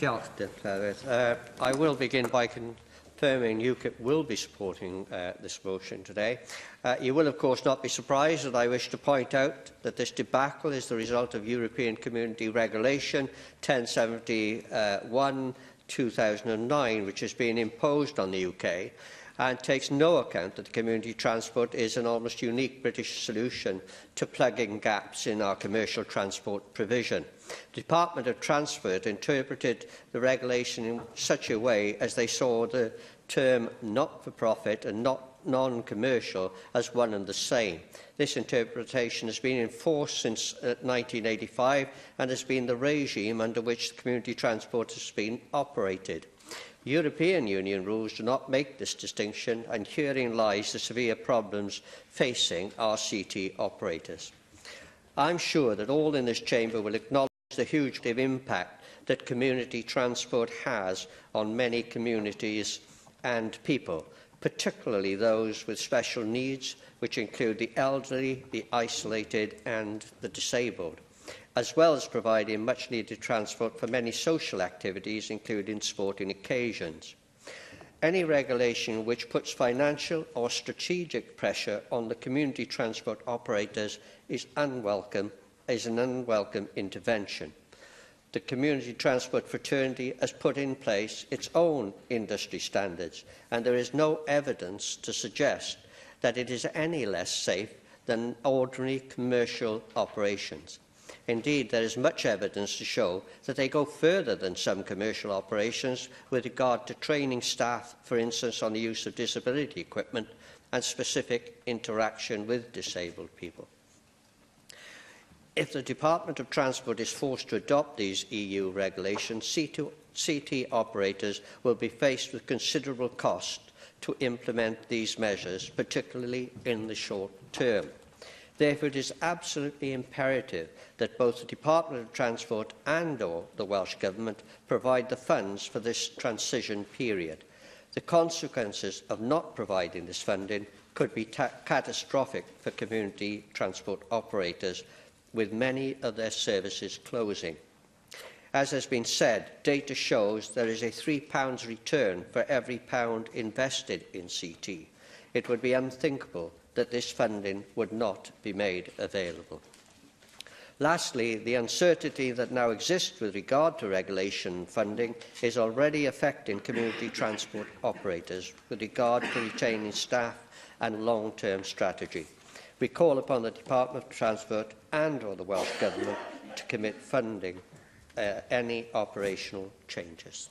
I will begin by confirming UKIP will be supporting this motion today. You will, of course, not be surprised that I wish to point out that this debacle is the result of European Community Regulation 1071/2009, which has been imposed on the UK and takes no account that community transport is an almost unique British solution to plugging gaps in our commercial transport provision. The Department of Transport interpreted the regulation in such a way as they saw the term not-for-profit and non-commercial as one and the same. This interpretation has been in force since 1985 and has been the regime under which community transport has been operated. European Union rules do not make this distinction, and herein lies the severe problems facing our CT operators. I am sure that all in this chamber will acknowledge the huge impact that community transport has on many communities and people, particularly those with special needs, which include the elderly, the isolated and the disabled, as well as providing much-needed transport for many social activities, including sporting occasions. Any regulation which puts financial or strategic pressure on the community transport operators is an unwelcome intervention. The Community Transport Fraternity has put in place its own industry standards, and there is no evidence to suggest that it is any less safe than ordinary commercial operations. Indeed, there is much evidence to show that they go further than some commercial operations with regard to training staff, for instance, on the use of disability equipment and specific interaction with disabled people. If the Department of Transport is forced to adopt these EU regulations, CT operators will be faced with considerable cost to implement these measures, particularly in the short term. Therefore, it is absolutely imperative that both the Department of Transport and/or the Welsh Government provide the funds for this transition period. The consequences of not providing this funding could be catastrophic for community transport operators, with many of their services closing. As has been said, data shows there is a £3 return for every pound invested in CT. It would be unthinkable that this funding would not be made available. Lastly, the uncertainty that now exists with regard to regulation funding is already affecting community transport operators with regard to retaining staff and long-term strategy. We call upon the Department of Transport and/or the Welsh Government to commit funding any operational changes.